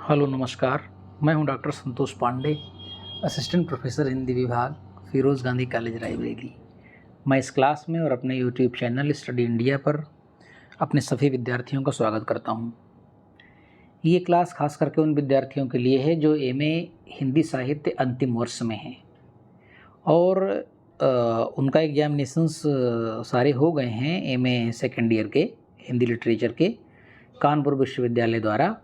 Hello नमस्कार। मैं हूं doctor Santosh Pandey, assistant professor Hindi विभाग, फिरोज़ गांधी कॉलेज रायबरेली। मैं इस क्लास में और अपने यूट्यूब चैनल स्टडी इंडिया पर अपने सभी विद्यार्थियों का स्वागत करता हूं। ये क्लास खास करके उन विद्यार्थियों के लिए है जो एमए हिंदी साहित्य अंतिम वर्ष में हैं और उनका एग्जामिनेशंस सारे हो गए हैं एमए सेकेंड ईयर के हिंदी लिटरेचर के कानपुर विश्वविद्यालय द्वारा।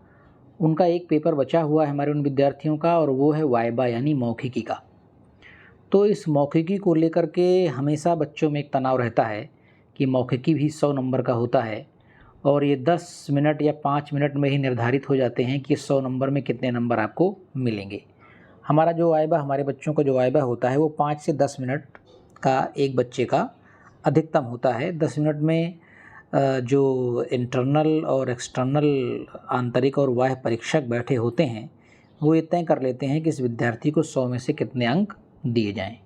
उनका एक पेपर बचा हुआ है हमारे उन विद्यार्थियों का, और वो है वाइबा यानी मौखिकी का। तो इस मौखिकी को लेकर के हमेशा बच्चों में एक तनाव रहता है कि मौखिकी भी 100 नंबर का होता है और ये 10 मिनट या 5 मिनट में ही निर्धारित हो जाते हैं कि 100 नंबर में कितने नंबर आपको मिलेंगे। हमारा जो वाइबा, हमारे बच्चों का जो वाइबा होता है वो 5 से 10 मिनट का एक बच्चे का अधिकतम होता है। 10 मिनट में जो इंटरनल और एक्सटर्नल आंतरिक और बाह्य परीक्षक बैठे होते हैं वो ये तय कर लेते हैं कि इस विद्यार्थी को 100 में से कितने अंक दिए जाएं।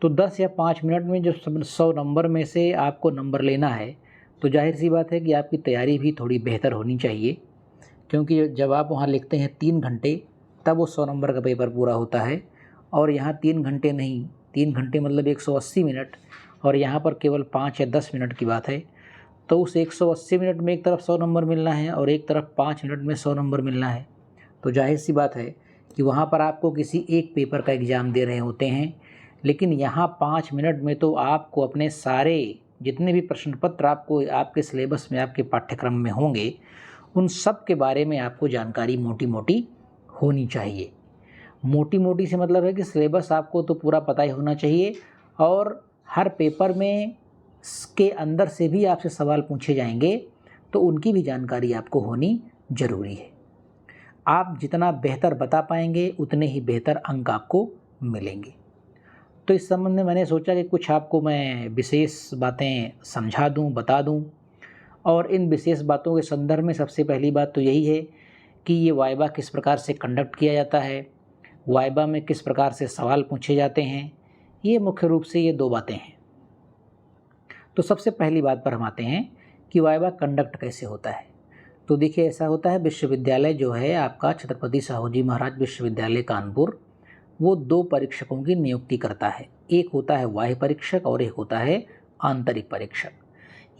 तो 10 या 5 मिनट में जो 100 नंबर में से आपको नंबर लेना है तो जाहिर सी बात है कि आपकी तैयारी भी थोड़ी बेहतर होनी चाहिए, क्योंकि जब आप वहाँ लिखते हैं 3 घंटे तब वो 100 नंबर का पेपर पूरा होता है। और यहाँ 3 घंटे नहीं, 3 घंटे मतलब 180 मिनट, और यहाँ पर केवल 5 या 10 मिनट की बात है। तो उस 180 मिनट में एक तरफ 100 नंबर मिलना है और एक तरफ 5 मिनट में 100 नंबर मिलना है। तो जाहिर सी बात है कि वहाँ पर आपको किसी एक पेपर का एग्ज़ाम दे रहे होते हैं, लेकिन यहाँ 5 मिनट में तो आपको अपने सारे जितने भी प्रश्न पत्र आपको आपके सिलेबस में, आपके पाठ्यक्रम में होंगे, उन सब के बारे में आपको जानकारी मोटी मोटी होनी चाहिए। मोटी मोटी से मतलब है कि सिलेबस आपको तो पूरा पता ही होना चाहिए, और हर पेपर में के अंदर से भी आपसे सवाल पूछे जाएंगे तो उनकी भी जानकारी आपको होनी ज़रूरी है। आप जितना बेहतर बता पाएंगे उतने ही बेहतर अंक आपको मिलेंगे। तो इस संबंध में मैंने सोचा कि कुछ आपको मैं विशेष बातें समझा दूं, बता दूं। और इन विशेष बातों के संदर्भ में सबसे पहली बात तो यही है कि ये वाइबा किस प्रकार से कंडक्ट किया जाता है, वाइबा में किस प्रकार से सवाल पूछे जाते हैं। ये मुख्य रूप से ये 2 बातें हैं। तो सबसे पहली बात पर हम आते हैं कि वाइबा कंडक्ट कैसे होता है। तो देखिए, ऐसा होता है, विश्वविद्यालय जो है आपका छत्रपति साहू जी महाराज विश्वविद्यालय कानपुर, वो 2 परीक्षकों की नियुक्ति करता है। एक होता है बाह्य परीक्षक और एक होता है आंतरिक परीक्षक।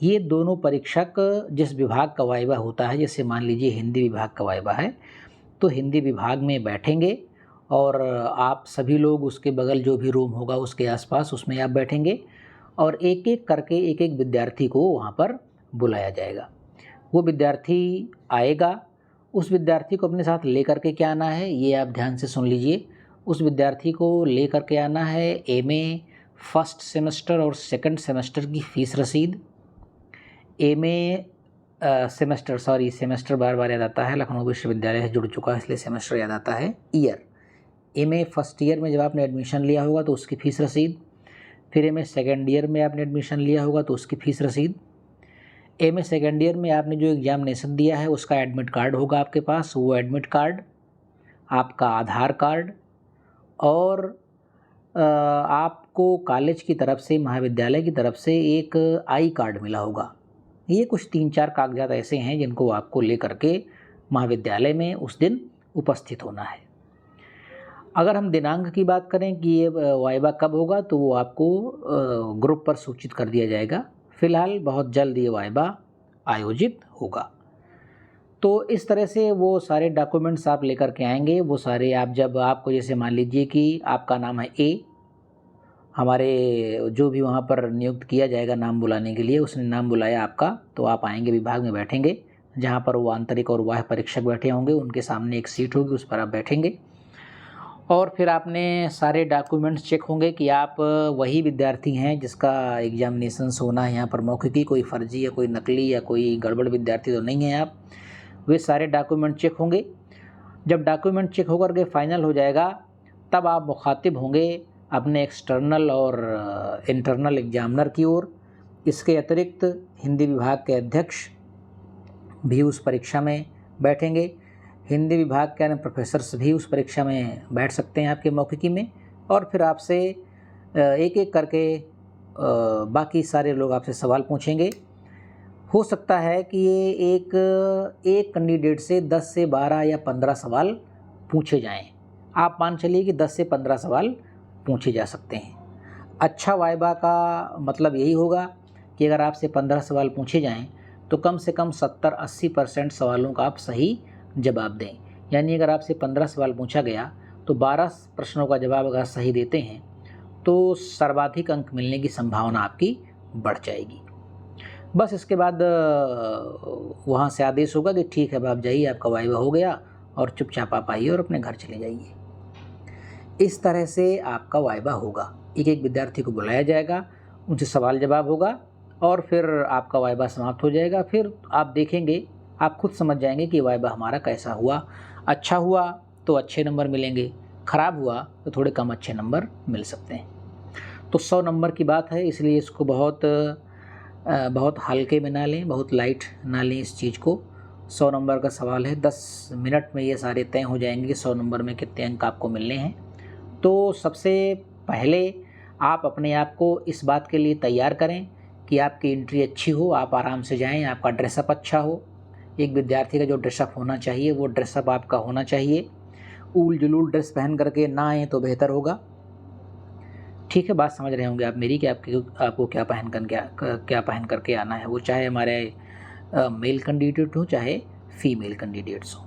ये दोनों परीक्षक जिस विभाग का वाइबा होता है, जैसे मान लीजिए हिंदी विभाग का वाइबा है, तो हिंदी विभाग में बैठेंगे और आप सभी लोग उसके बगल जो भी रूम होगा उसके आसपास उसमें आप बैठेंगे और एक एक करके एक एक विद्यार्थी को वहाँ पर बुलाया जाएगा। वो विद्यार्थी आएगा, उस विद्यार्थी को अपने साथ लेकर के क्या आना है ये आप ध्यान से सुन लीजिए। उस विद्यार्थी को लेकर के आना है एमए फर्स्ट सेमेस्टर और सेकंड सेमेस्टर की फ़ीस रसीद। एमए सेमेस्टर बार बार याद आता है, लखनऊ विश्वविद्यालय से जुड़ चुका है इसलिए सेमेस्टर याद आता है। ईयर, एमए फर्स्ट ईयर में जब आपने एडमिशन लिया होगा तो उसकी फ़ीस रसीद। फिर एमए सेकेंड ईयर में आपने एडमिशन लिया होगा तो उसकी फ़ीस रसीद। एमए सेकेंड ईयर में आपने जो एग्ज़ामिनेशन दिया है उसका एडमिट कार्ड होगा आपके पास, वो एडमिट कार्ड, आपका आधार कार्ड, और आपको कॉलेज की तरफ से, महाविद्यालय की तरफ से एक आई कार्ड मिला होगा। ये कुछ 3-4 कागजात ऐसे हैं जिनको आपको लेकर के महाविद्यालय में उस दिन उपस्थित होना है। अगर हम दिनांक की बात करें कि ये वाइबा कब होगा तो वो आपको ग्रुप पर सूचित कर दिया जाएगा। फ़िलहाल बहुत जल्द ये वाइबा आयोजित होगा। तो इस तरह से वो सारे डॉक्यूमेंट्स आप लेकर के आएंगे। वो सारे आप, जब आपको, जैसे मान लीजिए कि आपका नाम है ए, हमारे जो भी वहाँ पर नियुक्त किया जाएगा नाम बुलाने के लिए, उसने नाम बुलाया आपका, तो आप आएंगे, विभाग में बैठेंगे जहाँ पर वो आंतरिक और बाह्य परीक्षक बैठे होंगे, उनके सामने एक सीट होगी, उस पर आप बैठेंगे और फिर आपने सारे डॉक्यूमेंट्स चेक होंगे कि आप वही विद्यार्थी हैं जिसका एग्जामिनेशन होना है। यहाँ पर मौखिकी कोई फर्जी या कोई नकली या कोई गड़बड़ विद्यार्थी तो नहीं है आप। वे सारे डॉक्यूमेंट चेक होंगे। जब डॉक्यूमेंट चेक होकर के फाइनल हो जाएगा तब आप मुखातिब होंगे अपने एक्सटर्नल और इंटरनल एग्जामिनर की ओर। इसके अतिरिक्त हिंदी विभाग के अध्यक्ष भी उस परीक्षा में बैठेंगे। हिंदी विभाग के अन्य प्रोफेसर्स भी उस परीक्षा में बैठ सकते हैं आपके मौखिकी में, और फिर आपसे एक एक करके बाकी सारे लोग आपसे सवाल पूछेंगे। हो सकता है कि ये एक कैंडिडेट से 10 से 12 या 15 सवाल पूछे जाएं। आप मान चलिए कि 10 से 15 सवाल पूछे जा सकते हैं। अच्छा वाइवा का मतलब यही होगा कि अगर आपसे 15 सवाल पूछे जाएं तो कम से कम 70-80% सवालों का आप सही जवाब दें। यानी अगर आपसे 15 सवाल पूछा गया तो 12 प्रश्नों का जवाब अगर सही देते हैं तो सर्वाधिक अंक मिलने की संभावना आपकी बढ़ जाएगी। बस इसके बाद वहाँ से आदेश होगा कि ठीक है, अब आप जाइए, आपका वाइवा हो गया और चुपचाप आप आइए और अपने घर चले जाइए। इस तरह से आपका वाइवा होगा। एक एक विद्यार्थी को बुलाया जाएगा, उनसे सवाल जवाब होगा और फिर आपका वाइवा समाप्त हो जाएगा। फिर आप देखेंगे, आप खुद समझ जाएंगे कि वाइवा हमारा कैसा हुआ। अच्छा हुआ तो अच्छे नंबर मिलेंगे, ख़राब हुआ तो थोड़े कम अच्छे नंबर मिल सकते हैं। तो 100 नंबर की बात है, इसलिए इसको बहुत हल्के में ना लें, बहुत लाइट ना लें इस चीज़ को। 100 नंबर का सवाल है, 10 मिनट में ये सारे तय हो जाएंगे कि 100 नंबर में कितने अंक आपको मिलने हैं। तो सबसे पहले आप अपने आप को इस बात के लिए तैयार करें कि आपकी एंट्री अच्छी हो, आप आराम से जाएं, आपका ड्रेसअप अच्छा हो। एक विद्यार्थी का जो ड्रेसअप होना चाहिए वो ड्रेसअप आपका होना चाहिए। ऊल जुलूल ड्रेस पहन करके ना आएँ तो बेहतर होगा। ठीक है, बात समझ रहे होंगे आप मेरी कि आपको क्या पहन करके आना है, वो चाहे हमारे मेल कैंडिडेट हो चाहे फीमेल कैंडिडेट्स हो।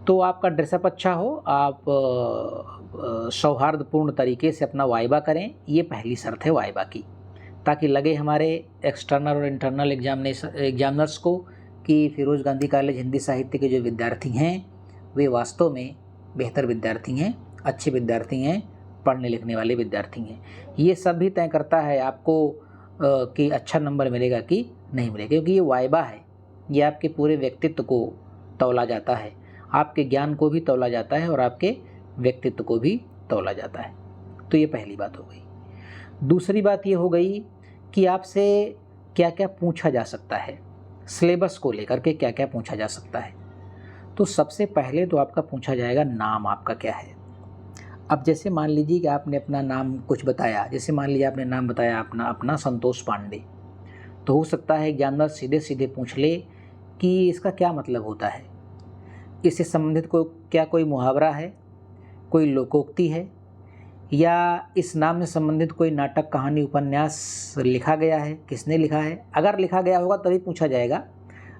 तो आपका ड्रेसअप अच्छा हो, आप सौहार्दपूर्ण तरीके से अपना वाइवा करें, ये पहली शर्त है वाइवा की, ताकि लगे हमारे एक्सटर्नल और इंटरनल एग्जामिनर्स को कि फिरोज़ गांधी कॉलेज हिंदी साहित्य के जो विद्यार्थी हैं वे वास्तव में बेहतर विद्यार्थी हैं, अच्छे विद्यार्थी हैं, पढ़ने लिखने वाले विद्यार्थी हैं। ये सब भी तय करता है आपको कि अच्छा नंबर मिलेगा कि नहीं मिलेगा, क्योंकि ये वाइवा है, ये आपके पूरे व्यक्तित्व को तौला जाता है, आपके ज्ञान को भी तौला जाता है और आपके व्यक्तित्व को भी तौला जाता है। तो ये पहली बात हो गई। दूसरी बात ये हो गई कि आपसे क्या क्या पूछा जा सकता है, सिलेबस को लेकर के क्या क्या पूछा जा सकता है। तो सबसे पहले तो आपका पूछा जाएगा नाम आपका क्या है। अब जैसे मान लीजिए कि आपने अपना नाम कुछ बताया, जैसे मान लीजिए आपने नाम बताया अपना संतोष पांडे, तो हो सकता है एग्जामिनर सीधे सीधे पूछ ले कि इसका क्या मतलब होता है, इससे संबंधित क्या कोई मुहावरा है, कोई लोकोक्ति है, या इस नाम से संबंधित कोई नाटक, कहानी, उपन्यास लिखा गया है, किसने लिखा है। अगर लिखा गया होगा तभी पूछा जाएगा,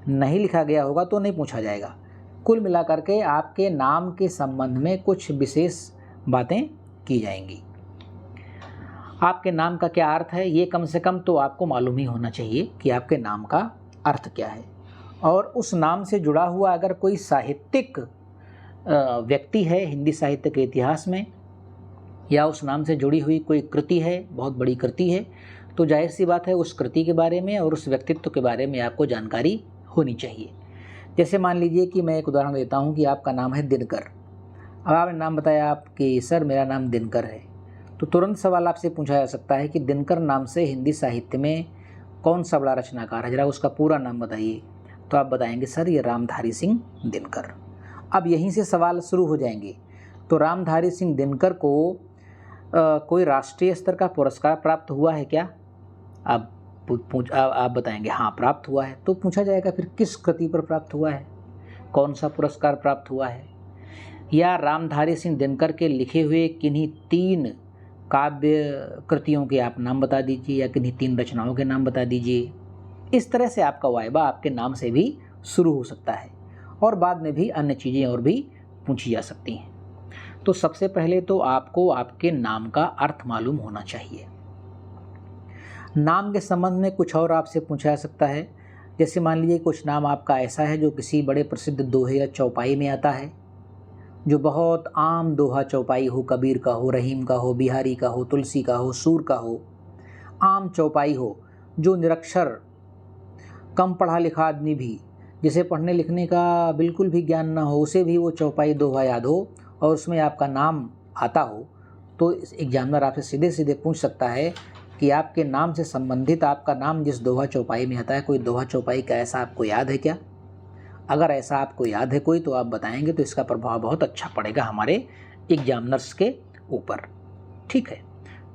नहीं लिखा गया होगा तो नहीं पूछा जाएगा। कुल मिलाकर के आपके नाम के संबंध में कुछ विशेष बातें की जाएंगी। आपके नाम का क्या अर्थ है, ये कम से कम तो आपको मालूम ही होना चाहिए कि आपके नाम का अर्थ क्या है। और उस नाम से जुड़ा हुआ अगर कोई साहित्यिक व्यक्ति है हिंदी साहित्य के इतिहास में, या उस नाम से जुड़ी हुई कोई कृति है, बहुत बड़ी कृति है, तो जाहिर सी बात है उस कृति के बारे में और उस व्यक्तित्व के बारे में आपको जानकारी होनी चाहिए। जैसे मान लीजिए कि मैं एक उदाहरण देता हूँ कि आपका नाम है दिनकर। अब आपने नाम बताया आप कि सर मेरा नाम दिनकर है, तो तुरंत सवाल आपसे पूछा जा सकता है कि दिनकर नाम से हिंदी साहित्य में कौन सा बड़ा रचनाकार है, जरा उसका पूरा नाम बताइए। तो आप बताएंगे सर ये रामधारी सिंह दिनकर। अब यहीं से सवाल शुरू हो जाएंगे। तो रामधारी सिंह दिनकर को कोई राष्ट्रीय स्तर का पुरस्कार प्राप्त हुआ है क्या? आप बताएंगे हाँ प्राप्त हुआ है। तो पूछा जाएगा फिर किस कृति पर प्राप्त हुआ है, कौन सा पुरस्कार प्राप्त हुआ है, या रामधारी सिंह दिनकर के लिखे हुए किन्हीं 3 काव्य कृतियों के आप नाम बता दीजिए, या किन्हीं 3 रचनाओं के नाम बता दीजिए। इस तरह से आपका वाइवा आपके नाम से भी शुरू हो सकता है और बाद में भी अन्य चीज़ें और भी पूछी जा सकती हैं। तो सबसे पहले तो आपको आपके नाम का अर्थ मालूम होना चाहिए। नाम के संबंध में कुछ और आपसे पूछा जा सकता है। जैसे मान लीजिए कुछ नाम आपका ऐसा है जो किसी बड़े प्रसिद्ध दोहे या चौपाई में आता है, जो बहुत आम दोहा चौपाई हो, कबीर का हो, रहीम का हो, बिहारी का हो, तुलसी का हो, सूर का हो, आम चौपाई हो, जो निरक्षर कम पढ़ा लिखा आदमी भी, जिसे पढ़ने लिखने का बिल्कुल भी ज्ञान ना हो, उसे भी वो चौपाई दोहा याद हो और उसमें आपका नाम आता हो, तो एग्जामिनर आपसे सीधे सीधे पूछ सकता है कि आपके नाम से संबंधित आपका नाम जिस दोहा चौपाई में आता है, कोई दोहा चौपाई का ऐसा आपको याद है क्या? अगर ऐसा आपको याद है कोई तो आप बताएंगे तो इसका प्रभाव बहुत अच्छा पड़ेगा हमारे एग्जामिनर्स के ऊपर। ठीक है,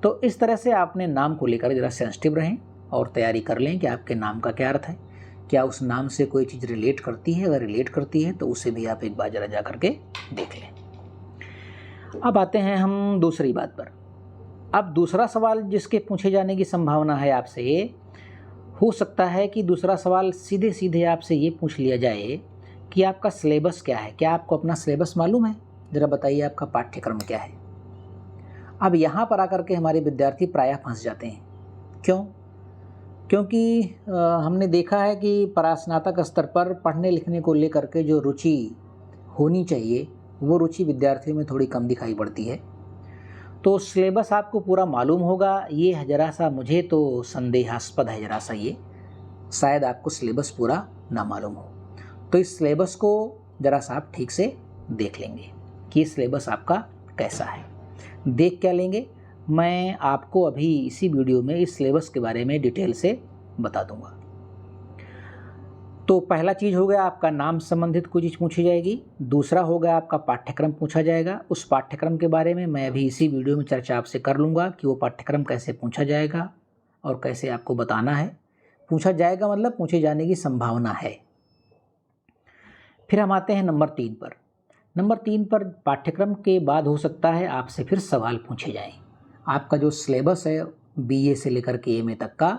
तो इस तरह से आपने नाम को लेकर ज़रा सेंसिटिव रहें और तैयारी कर लें कि आपके नाम का क्या अर्थ है। क्या उस नाम से कोई चीज़ रिलेट करती है? अगर रिलेट करती है तो उसे भी आप एक बार ज़रा जा करके देख लें। अब आते हैं हम दूसरी बात पर। अब दूसरा सवाल जिसके पूछे जाने की संभावना है आपसे, हो सकता है कि दूसरा सवाल सीधे सीधे आपसे ये पूछ लिया जाए कि आपका सिलेबस क्या है? क्या आपको अपना सिलेबस मालूम है? ज़रा बताइए आपका पाठ्यक्रम क्या है? अब यहाँ पर आकर के हमारे विद्यार्थी प्रायः फंस जाते हैं। क्यों? क्योंकि हमने देखा है कि परास्नातक स्तर पर पढ़ने लिखने को लेकर के जो रुचि होनी चाहिए, वो रुचि विद्यार्थियों में थोड़ी कम दिखाई पड़ती है। तो सिलेबस आपको पूरा मालूम होगा, ये ज़रा सा मुझे तो संदेहास्पद है ज़रा सा ये। शायद आपको सिलेबस पूरा ना मालूम हो। तो इस सिलेबस को ज़रा सा आप ठीक से देख लेंगे कि ये सिलेबस आपका कैसा है। देख क्या लेंगे? मैं आपको अभी इसी वीडियो में इस सिलेबस के बारे में डिटेल से बता दूंगा। तो पहला चीज़ हो गया आपका नाम संबंधित कोई चीज़ पूछी जाएगी। दूसरा हो गया आपका पाठ्यक्रम पूछा जाएगा। उस पाठ्यक्रम के बारे में मैं अभी इसी वीडियो में चर्चा आपसे कर लूँगा कि वो पाठ्यक्रम कैसे पूछा जाएगा और कैसे आपको बताना है। पूछा जाएगा मतलब पूछे जाने की संभावना है। फिर हम आते हैं नंबर 3 पर। नंबर 3 पर पाठ्यक्रम के बाद हो सकता है आपसे फिर सवाल पूछे जाएं। आपका जो सिलेबस है बीए से लेकर के एमए तक का,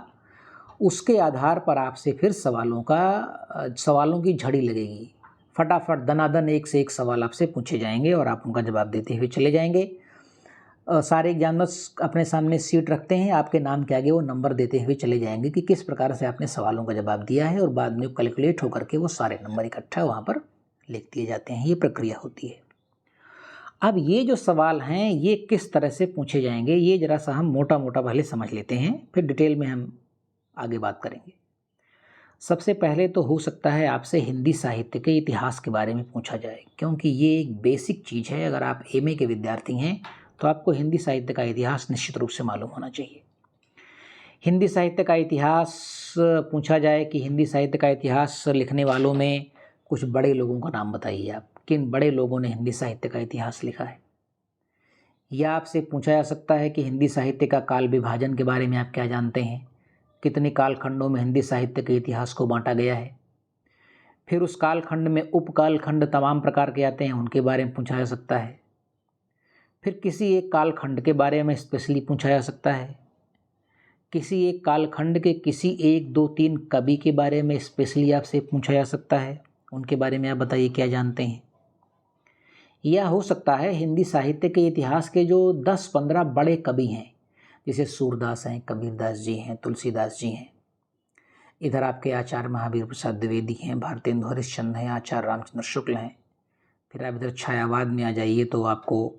उसके आधार पर आपसे फिर सवालों की झड़ी लगेगी। फटाफट दनादन एक से एक सवाल आपसे पूछे जाएंगे और आप उनका जवाब देते हुए चले जाएंगे। सारे एग्जामिनर्स अपने सामने सीट रखते हैं, आपके नाम के आगे वो नंबर देते हुए चले जाएंगे कि किस प्रकार से आपने सवालों का जवाब दिया है, और बाद में कैलकुलेट होकर के वो सारे नंबर इकट्ठा वहाँ पर लिख दिए जाते हैं। ये प्रक्रिया होती है। अब ये जो सवाल हैं ये किस तरह से पूछे जाएंगे, ये ज़रा सा हम मोटा मोटा पहले समझ लेते हैं, फिर डिटेल में हम आगे बात करेंगे। सबसे पहले तो हो सकता है आपसे हिंदी साहित्य के इतिहास के बारे में पूछा जाए, क्योंकि ये एक बेसिक चीज़ है। अगर आप एमए के विद्यार्थी हैं तो आपको हिंदी साहित्य का इतिहास निश्चित रूप से मालूम होना चाहिए। हिंदी साहित्य का इतिहास पूछा जाए कि हिंदी साहित्य का इतिहास लिखने वालों में कुछ बड़े लोगों का नाम बताइए, आप किन बड़े लोगों ने हिंदी साहित्य का इतिहास लिखा है। या आपसे पूछा जा सकता है कि हिंदी साहित्य का काल विभाजन के बारे में आप क्या जानते हैं, कितने कालखंडों में हिंदी साहित्य के इतिहास को बांटा गया है। फिर उस कालखंड में उपकालखंड तमाम प्रकार के आते हैं, उनके बारे में पूछा जा सकता है। फिर किसी एक कालखंड के बारे में स्पेशली पूछा जा सकता है। किसी एक कालखंड के किसी 1, 2, 3 कवि के बारे में स्पेशली आपसे पूछा जा सकता है, उनके बारे में आप बताइए क्या जानते हैं। या हो सकता है हिंदी साहित्य के इतिहास के जो 10-15 बड़े कवि हैं, जैसे सूरदास हैं, कबीरदास जी हैं, तुलसीदास जी हैं, इधर आपके आचार्य महावीर प्रसाद द्विवेदी हैं, भारतेंदु हरिश्चंद्र हैं, आचार्य रामचंद्र शुक्ल हैं। फिर आप इधर छायावाद में आ जाइए तो आपको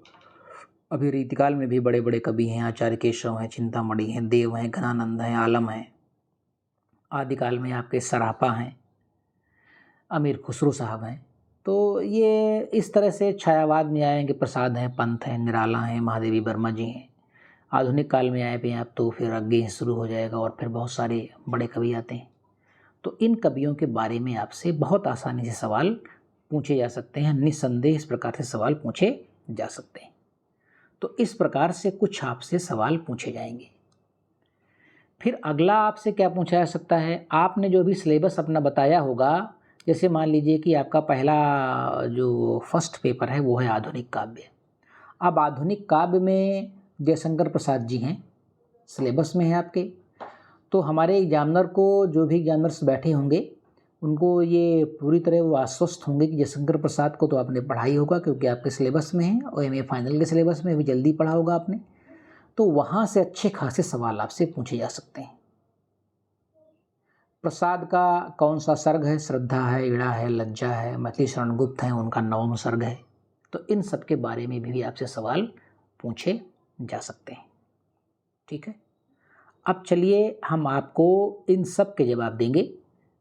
अभी रीतिकाल में भी बड़े बड़े कवि हैं, आचार्य केशव हैं, चिंतामणि हैं, देव हैं, घनानंद हैं, आलम हैं। आदिकाल में आपके सरापा हैं, अमीर खुसरो साहब हैं। तो ये इस तरह से छायावाद में आएंगे, प्रसाद हैं, पंत हैं, निराला हैं, महादेवी वर्मा जी हैं। आधुनिक काल में आए पे आप तो फिर अज्ञे शुरू हो जाएगा और फिर बहुत सारे बड़े कवि आते हैं। तो इन कवियों के बारे में आपसे बहुत आसानी से सवाल पूछे जा सकते हैं, निस्संदेह इस प्रकार से सवाल पूछे जा सकते हैं। तो इस प्रकार से कुछ आपसे सवाल पूछे जाएंगे। फिर अगला आपसे क्या पूछा जा सकता है, आपने जो भी सिलेबस अपना बताया होगा, जैसे मान लीजिए कि आपका पहला जो फर्स्ट पेपर है वो है आधुनिक काव्य। अब आधुनिक काव्य में जयशंकर प्रसाद जी हैं, सिलेबस में है आपके। तो हमारे एग्जामिनर को, जो भी एग्जामिनर्स बैठे होंगे, उनको ये पूरी तरह वो आश्वस्त होंगे कि जयशंकर प्रसाद को तो आपने पढ़ा ही होगा, क्योंकि आपके सिलेबस में है और एमए फाइनल के सिलेबस में भी जल्दी पढ़ा होगा आपने। तो वहाँ से अच्छे खासे सवाल आपसे पूछे जा सकते हैं। प्रसाद का कौन सा सर्ग है, श्रद्धा है, इड़ा है, लज्जा है, मैथिली शरण गुप्त हैं, उनका 9वां सर्ग है। तो इन सब के बारे में भी आपसे सवाल पूछे जा सकते हैं। ठीक है, अब चलिए हम आपको इन सब के जवाब देंगे।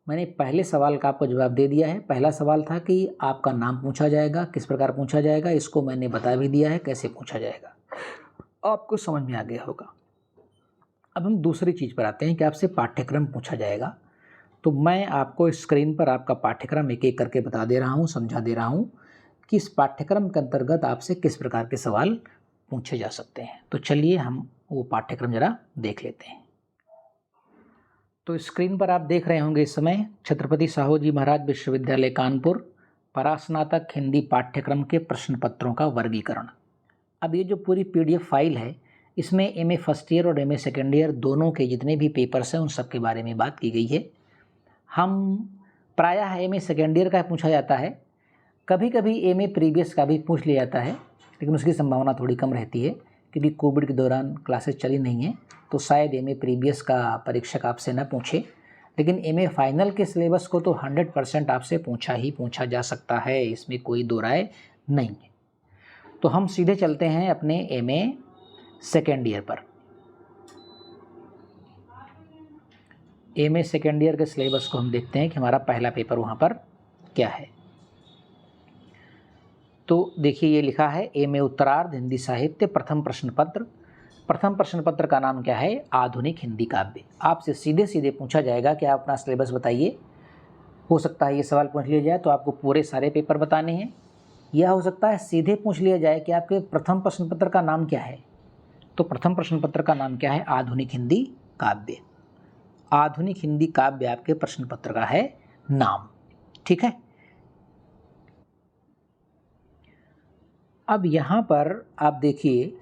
मैंने पहले सवाल का आपको जवाब दे दिया है। पहला सवाल था कि आपका नाम पूछा जाएगा, किस प्रकार पूछा जाएगा, इसको मैंने बता भी दिया है कैसे पूछा जाएगा, आपको समझ में आ गया होगा। अब हम दूसरी चीज़ पर आते हैं कि आपसे पाठ्यक्रम पूछा जाएगा। तो मैं आपको स्क्रीन पर आपका पाठ्यक्रम एक एक करके बता दे रहा हूँ, समझा दे रहा हूँ कि इस पाठ्यक्रम के अंतर्गत आपसे किस प्रकार के सवाल पूछे जा सकते हैं। तो चलिए हम वो पाठ्यक्रम ज़रा देख लेते हैं। तो स्क्रीन पर आप देख रहे होंगे इस समय छत्रपति साहू जी महाराज विश्वविद्यालय कानपुर परास्नातक हिंदी पाठ्यक्रम के प्रश्न पत्रों का वर्गीकरण। अब ये जो पूरी पीडीएफ फाइल है इसमें एमए फर्स्ट ईयर और एमए सेकेंड ईयर दोनों के जितने भी पेपर्स हैं उन सब के बारे में बात की गई है। हम प्रायः एमए सेकेंड ईयर का पूछा जाता है, कभी कभी एमए प्रीवियस का भी पूछ लिया जाता है, लेकिन उसकी संभावना थोड़ी कम रहती है क्योंकि कोविड के दौरान क्लासेस चली नहीं हैं, तो शायद एमए प्रीवियस का परीक्षक आपसे न पूछे। लेकिन एमए फाइनल के सिलेबस को तो 100% आपसे पूछा जा सकता है, इसमें कोई दो राय नहीं है। तो हम सीधे चलते हैं अपने एमए सेकेंड ईयर पर। एमए सेकेंड ईयर के सिलेबस को हम देखते हैं कि हमारा पहला पेपर वहाँ पर क्या है। तो देखिए ये लिखा है एमए उत्तरार्ध हिंदी साहित्य प्रथम प्रश्न पत्र। प्रथम प्रश्न पत्र का नाम क्या है? आधुनिक हिंदी काव्य। आपसे सीधे सीधे पूछा जाएगा कि आप अपना सिलेबस बताइए। हो सकता है ये सवाल पूछ लिया जाए तो आपको पूरे सारे पेपर बताने हैं, या हो सकता है सीधे पूछ लिया जाए कि आपके प्रथम प्रश्न पत्र का नाम क्या है। तो प्रथम प्रश्न पत्र का नाम क्या है? आधुनिक हिंदी काव्य। आधुनिक हिंदी काव्य आपके प्रश्न पत्र का है नाम। ठीक है। अब यहाँ पर आप देखिए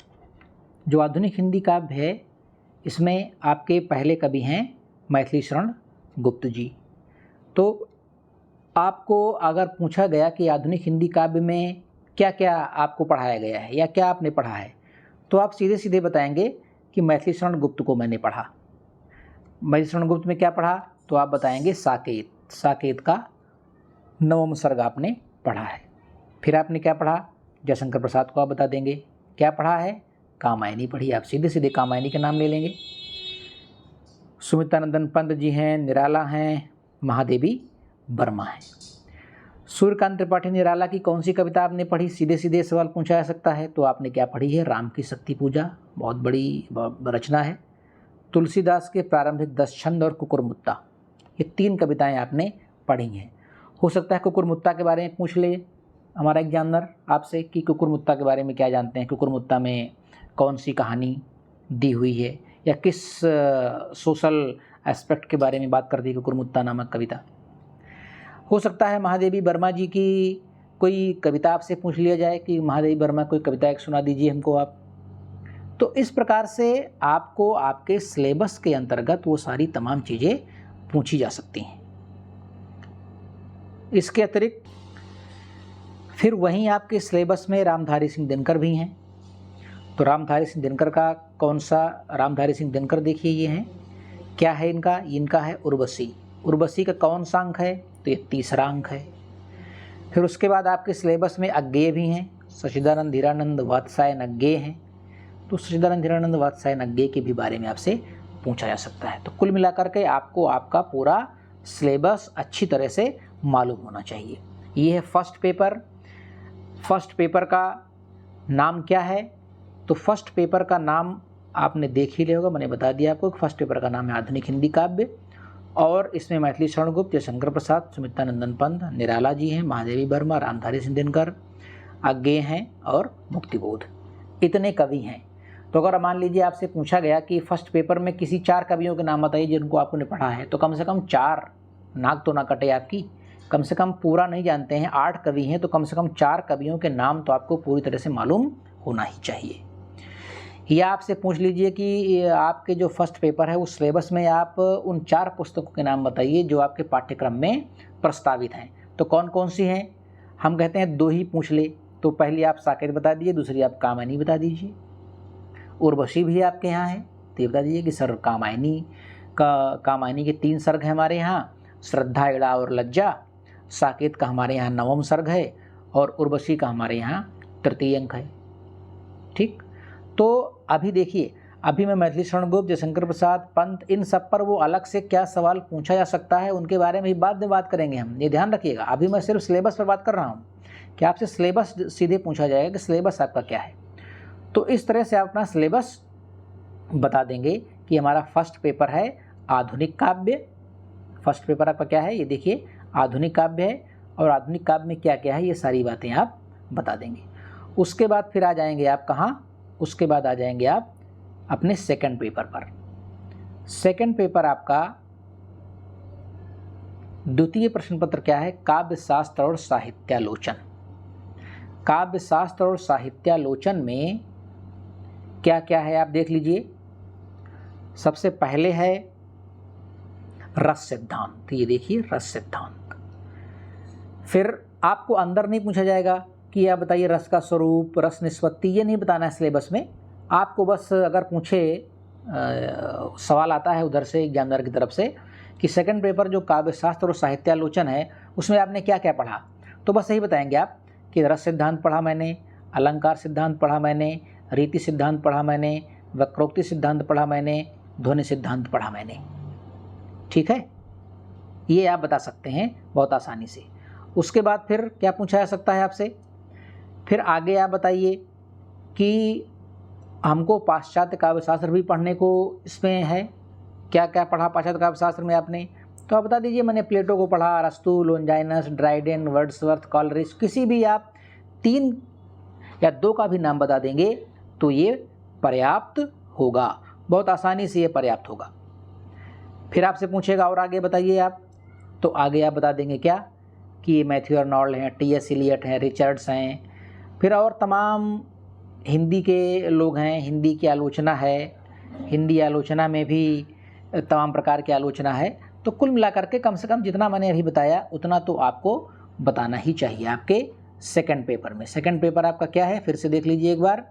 जो आधुनिक हिंदी काव्य है इसमें आपके पहले कवि हैं मैथिली शरण गुप्त जी। तो आपको अगर पूछा गया कि आधुनिक हिंदी काव्य में क्या क्या आपको पढ़ाया गया है या क्या आपने पढ़ा है, तो आप सीधे सीधे बताएंगे कि मैथिली शरण गुप्त को मैंने पढ़ा। मैथिली शरण गुप्त में क्या पढ़ा? तो आप बताएंगे साकेत। साकेत का 9वां सर्ग आपने पढ़ा है। फिर आपने क्या पढ़ा? जयशंकर प्रसाद को आप बता देंगे। क्या पढ़ा है? कामायनी पढ़ी। आप सीधे सीधे कामायनी के नाम ले लेंगे। सुमित्रानंदन पंत जी हैं, निराला हैं, महादेवी वर्मा हैं। सूर्यकांत त्रिपाठी निराला की कौन सी कविता आपने पढ़ी? सीधे सीधे सवाल पूछा जा सकता है। तो आपने क्या पढ़ी है? राम की शक्ति पूजा, बहुत बड़ी रचना है। तुलसीदास के प्रारंभिक 10 छंद और कुकुरमुत्ता, ये 3 कविताएं आपने पढ़ी हैं। हो सकता है कुकुरमुत्ता के बारे में पूछ ले हमारा एग्जामिनर आपसे कि कुकुरमुत्ता के बारे में क्या जानते हैं, कुकुरमुत्ता में कौन सी कहानी दी हुई है या किस सोशल एस्पेक्ट के बारे में बात करती है कुकुरमुत्ता नामक कविता। हो सकता है महादेवी वर्मा जी की कोई कविता आपसे पूछ लिया जाए कि महादेवी वर्मा कोई कविता एक सुना दीजिए हमको आप। तो इस प्रकार से आपको आपके सिलेबस के अंतर्गत वो सारी तमाम चीज़ें पूछी जा सकती हैं। इसके अतिरिक्त फिर वहीं आपके सिलेबस में रामधारी सिंह दिनकर भी हैं। तो रामधारी सिंह दिनकर का कौन सा? रामधारी सिंह दिनकर देखिए ये हैं, क्या है इनका? इनका है उर्वशी। उर्वशी का कौन सा अंक है? तो ये 3रा अंक है। फिर उसके बाद आपके सिलेबस में अज्ञेय भी हैं, सच्चिदानंद धीरानंद वात्स्यायन अज्ञेय हैं। तो सच्चिदानंद धीरानंद वात्स्यायन अज्ञेय के भी बारे में आपसे पूछा जा सकता है। तो कुल मिलाकर के आपको आपका पूरा सिलेबस अच्छी तरह से मालूम होना चाहिए। ये है फर्स्ट पेपर। फर्स्ट पेपर का नाम क्या है? तो फर्स्ट पेपर का नाम आपने देख ही लिया होगा, मैंने बता दिया आपको। फर्स्ट पेपर का नाम है आधुनिक हिंदी काव्य और इसमें मैथिली शरण गुप्त, जयशंकर प्रसाद, सुमित्रानंदन पंत, निराला जी हैं, महादेवी वर्मा, रामधारी सिंह दिनकर, अज्ञेय हैं और मुक्तिबोध, इतने कवि हैं। तो अगर मान लीजिए आपसे पूछा गया कि फर्स्ट पेपर में किसी 4 कवियों के नाम बताइए जिनको आपने पढ़ा है, तो कम से कम 4, नाक तो ना कटे आपकी, कम से कम पूरा नहीं जानते हैं, 8 कवि हैं तो कम से कम 4 कवियों के नाम तो आपको पूरी तरह से मालूम होना ही चाहिए। या आपसे पूछ लीजिए कि आपके जो फर्स्ट पेपर है उस सिलेबस में आप उन 4 पुस्तकों के नाम बताइए जो आपके पाठ्यक्रम में प्रस्तावित हैं। तो कौन कौन सी हैं? हम कहते हैं 2 ही पूछ ले। तो पहली आप साकेत बता दीजिए, दूसरी आप कामायनी बता दीजिए। उर्वशी भी आपके यहाँ है तो ये बता दीजिए कि सर कामायनी के 3 सर्ग हैं हमारे यहाँ, श्रद्धा, इड़ा और लज्जा। साकेत का हमारे यहाँ 9वां सर्ग है और उर्वशी का हमारे यहाँ 3य अंक है। ठीक। तो अभी देखिए, अभी मैं मैथिली शरण गुप्त, जयशंकर प्रसाद, पंत, इन सब पर वो अलग से क्या सवाल पूछा जा सकता है उनके बारे में भी बाद में बात करेंगे हम, ये ध्यान रखिएगा। अभी मैं सिर्फ सिलेबस पर बात कर रहा हूँ कि आपसे सिलेबस सीधे पूछा जाएगा कि सिलेबस आपका क्या है। तो इस तरह से आप अपना सिलेबस बता देंगे कि हमारा फर्स्ट पेपर है आधुनिक काव्य। फर्स्ट पेपर आपका क्या है? ये देखिए आधुनिक काव्य है और आधुनिक काव्य में क्या क्या है ये सारी बातें आप बता देंगे। उसके बाद फिर आ जाएंगे आप कहाँ? उसके बाद आ जाएंगे आप अपने सेकंड पेपर पर। सेकंड पेपर आपका द्वितीय प्रश्न पत्र क्या है? काव्य शास्त्र और साहित्यालोचन। काव्य शास्त्र और साहित्यालोचन में क्या क्या है आप देख लीजिए। सबसे पहले है रस सिद्धांत, ये देखिए रस सिद्धांत। फिर आपको अंदर नहीं पूछा जाएगा कि आप बताइए रस का स्वरूप, रस निष्पत्ति, ये नहीं बताना है सिलेबस में। आपको बस अगर पूछे सवाल आता है उधर से एग्जामिनर की तरफ से कि सेकंड पेपर जो काव्य शास्त्र और साहित्यालोचन है उसमें आपने क्या क्या पढ़ा, तो बस यही बताएंगे आप कि रस सिद्धांत पढ़ा मैंने, अलंकार सिद्धांत पढ़ा मैंने, रीति सिद्धांत पढ़ा मैंने, वक्रोक्ति सिद्धांत पढ़ा मैंने, ध्वनि सिद्धांत पढ़ा मैंने। ठीक है, ये आप बता सकते हैं बहुत आसानी से। उसके बाद फिर क्या पूछा जा सकता है आपसे? फिर आगे आप बताइए कि हमको पाश्चात्य काव्यशास्त्र भी पढ़ने को इसमें है, क्या क्या पढ़ा पाश्चात्य काव्यशास्त्र में आपने? तो आप बता दीजिए मैंने प्लेटो को पढ़ा, अरस्तु, लोंजाइनस, ड्राइडेन, वर्ड्सवर्थ, कॉलरिज, किसी भी आप 3 या 2 का भी नाम बता देंगे तो ये पर्याप्त होगा, बहुत आसानी से ये पर्याप्त होगा। फिर आपसे पूछेगा और आगे बताइए आप, तो आगे आप बता देंगे क्या कि ये मैथ्यू अर्नोल्ड हैं, टी.एस. इलियट हैं, रिचर्ड्स हैं, फिर और तमाम हिंदी के लोग हैं, हिंदी की आलोचना है, हिंदी आलोचना में भी तमाम प्रकार की आलोचना है। तो कुल मिलाकर के कम से कम जितना मैंने अभी बताया उतना तो आपको बताना ही चाहिए आपके सेकंड पेपर में। सेकंड पेपर आपका क्या है फिर से देख लीजिए एक बार,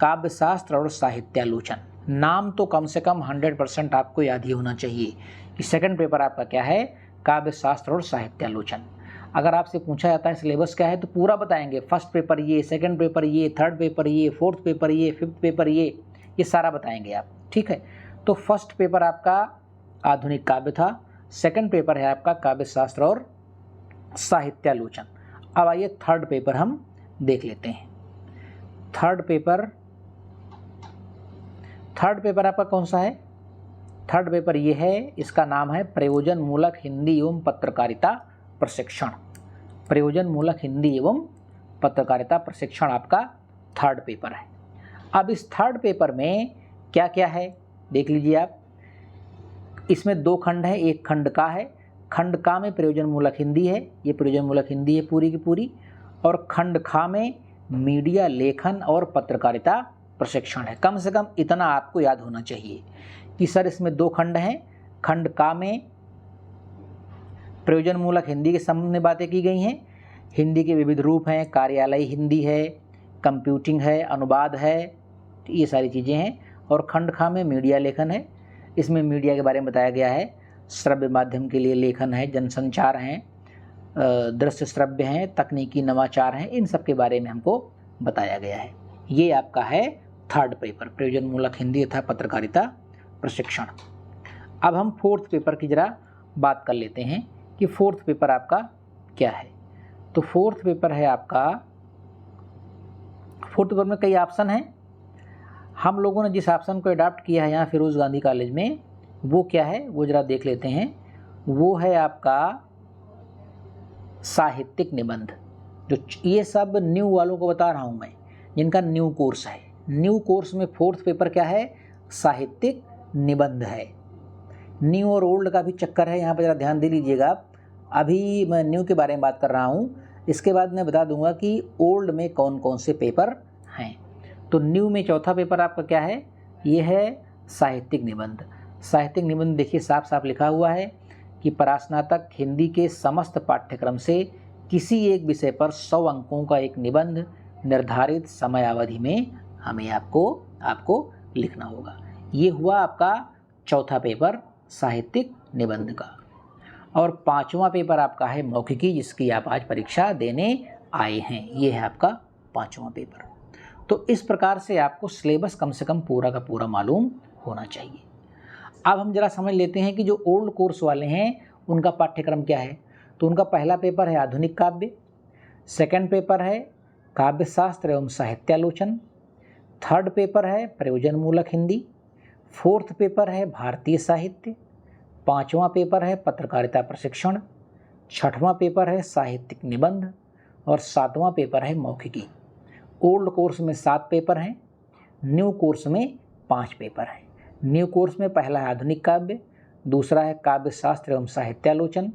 काव्य शास्त्र और साहित्यालोचन। नाम तो कम से कम 100% आपको याद ही होना चाहिए कि सेकंड पेपर आपका क्या है, काव्य शास्त्र और साहित्यालोचन। अगर आपसे पूछा जाता है सिलेबस क्या है तो पूरा बताएंगे, फर्स्ट पेपर ये, सेकंड पेपर ये, थर्ड पेपर ये, फोर्थ पेपर ये, फिफ्थ पेपर ये सारा बताएंगे आप। ठीक है, तो फर्स्ट पेपर आपका आधुनिक काव्य था, सेकंड पेपर है आपका काव्य शास्त्र और साहित्यालोचन। अब आइए थर्ड पेपर हम देख लेते हैं। थर्ड पेपर आपका कौन सा है? थर्ड पेपर ये है, इसका नाम है प्रयोजन मूलक हिंदी एवं पत्रकारिता प्रशिक्षण। प्रयोजन मूलक हिंदी एवं पत्रकारिता प्रशिक्षण आपका थर्ड पेपर है। अब इस थर्ड पेपर में क्या क्या है देख लीजिए आप। इसमें 2 खंड है, एक खंड का है, खंड का में प्रयोजन मूलक हिंदी है, ये प्रयोजन मूलक हिंदी है पूरी की पूरी, और खंड खा में मीडिया लेखन और पत्रकारिता प्रशिक्षण है। कम से कम इतना आपको याद होना चाहिए कि सर इसमें 2 खंड हैं, खंड का में प्रयोजन मूलक हिंदी के संबंध में बातें की गई हैं, हिंदी के विविध रूप हैं, कार्यालय हिंदी है, कंप्यूटिंग है, अनुवाद है, ये सारी चीज़ें हैं। और खंड खा में मीडिया लेखन है, इसमें मीडिया के बारे में बताया गया है, श्रव्य माध्यम के लिए लेखन है, जनसंचार हैं, दृश्य श्रव्य हैं, तकनीकी नवाचार हैं, इन सब के बारे में हमको बताया गया है। ये आपका है थर्ड पेपर, प्रयोजन मूलक हिंदी तथा पत्रकारिता प्रशिक्षण। अब हम फोर्थ पेपर की जरा बात कर लेते हैं कि फोर्थ पेपर आपका क्या है। तो फोर्थ पेपर है आपका, फोर्थ पेपर में कई ऑप्शन हैं, हम लोगों ने जिस ऑप्शन को अडॉप्ट किया है यहाँ फिरोज़ गांधी कॉलेज में वो क्या है वो जरा देख लेते हैं। वो है आपका साहित्यिक निबंध। जो ये सब न्यू वालों को बता रहा हूँ मैं, जिनका न्यू कोर्स है, न्यू कोर्स में फोर्थ पेपर क्या है, साहित्यिक निबंध है। न्यू और ओल्ड का भी चक्कर है, यहाँ पर ज़रा ध्यान दे लीजिएगा आप। अभी मैं न्यू के बारे में बात कर रहा हूँ, इसके बाद मैं बता दूंगा कि ओल्ड में कौन कौन से पेपर हैं। तो न्यू में चौथा पेपर आपका क्या है, ये है साहित्यिक निबंध। साहित्यिक निबंध देखिए साफ साफ लिखा हुआ है कि परास्नातक हिंदी के समस्त पाठ्यक्रम से किसी एक विषय पर 100 अंकों का एक निबंध निर्धारित समय अवधि में हमें आपको लिखना होगा। ये हुआ आपका चौथा पेपर साहित्यिक निबंध का। और पांचवा पेपर आपका है मौखिकी, जिसकी आप आज परीक्षा देने आए हैं। ये है आपका पांचवा पेपर। तो इस प्रकार से आपको सिलेबस कम से कम पूरा का पूरा मालूम होना चाहिए। अब हम जरा समझ लेते हैं कि जो ओल्ड कोर्स वाले हैं उनका पाठ्यक्रम क्या है। तो उनका पहला पेपर है आधुनिक काव्य, सेकंड पेपर है काव्य शास्त्र एवं साहित्यालोचन, थर्ड पेपर है प्रयोजन मूलक हिंदी, फोर्थ पेपर है भारतीय साहित्य, पांचवा पेपर है पत्रकारिता प्रशिक्षण, छठवां पेपर है साहित्यिक निबंध और सातवां पेपर है मौखिकी। ओल्ड कोर्स में 7 पेपर हैं, न्यू कोर्स में 5 पेपर हैं। न्यू कोर्स में पहला है आधुनिक काव्य, दूसरा है काव्य शास्त्र एवं साहित्यालोचन,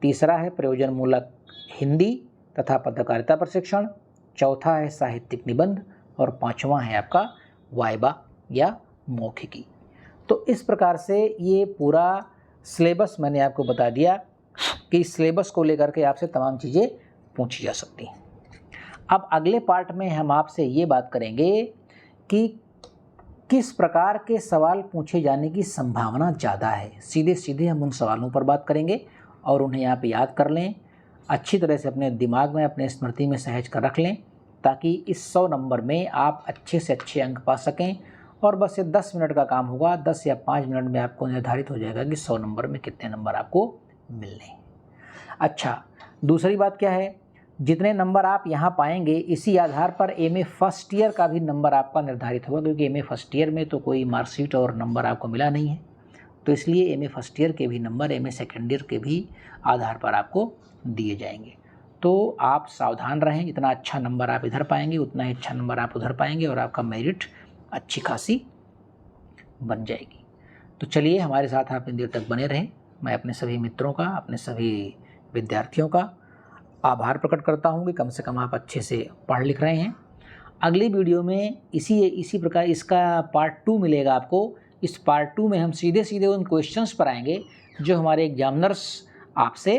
तीसरा है प्रयोजनमूलक हिंदी तथा पत्रकारिता प्रशिक्षण, चौथा है साहित्यिक निबंध और पांचवा है आपका वाइवा या मौखिकी। तो इस प्रकार से ये पूरा सिलेबस मैंने आपको बता दिया कि इस सिलेबस को लेकर के आपसे तमाम चीज़ें पूछी जा सकती हैं। अब अगले पार्ट में हम आपसे ये बात करेंगे कि किस प्रकार के सवाल पूछे जाने की संभावना ज़्यादा है। सीधे सीधे हम उन सवालों पर बात करेंगे और उन्हें आप याद कर लें, अच्छी तरह से अपने दिमाग में, अपने स्मृति में सहेज कर रख लें, ताकि इस 100 नंबर में आप अच्छे से अच्छे अंक पा सकें। और बस ये 10 मिनट का काम होगा, 10 या 5 मिनट में आपको निर्धारित हो जाएगा कि 100 नंबर में कितने नंबर आपको मिलने हैं। अच्छा, दूसरी बात क्या है, जितने नंबर आप यहाँ पाएंगे इसी आधार पर एमए फर्स्ट ईयर का भी नंबर आपका निर्धारित होगा, क्योंकि एमए फर्स्ट ईयर में तो कोई मार्कशीट और नंबर आपको मिला नहीं है, तो इसलिए एमए फर्स्ट ईयर के भी नंबर एमए सेकेंड ईयर के भी आधार पर आपको दिए जाएंगे। तो आप सावधान रहें, जितना अच्छा नंबर आप इधर पाएंगे उतना ही अच्छा नंबर आप उधर पाएंगे और आपका मेरिट अच्छी खासी बन जाएगी। तो चलिए, हमारे साथ आप इन देर तक बने रहें। मैं अपने सभी मित्रों का, अपने सभी विद्यार्थियों का आभार प्रकट करता हूं कि कम से कम आप अच्छे से पढ़ लिख रहे हैं। अगली वीडियो में इसी प्रकार इसका पार्ट 2 मिलेगा आपको। इस पार्ट 2 में हम सीधे सीधे उन क्वेश्चंस पर आएंगे जो हमारे एग्जामिनर्स आपसे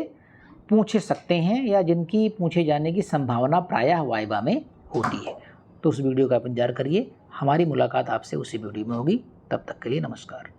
पूछ सकते हैं या जिनकी पूछे जाने की संभावना प्रायः वाइवा में होती है। तो उस वीडियो का आप इंतजार करिए, हमारी मुलाकात आपसे उसी वीडियो में होगी। तब तक के लिए नमस्कार।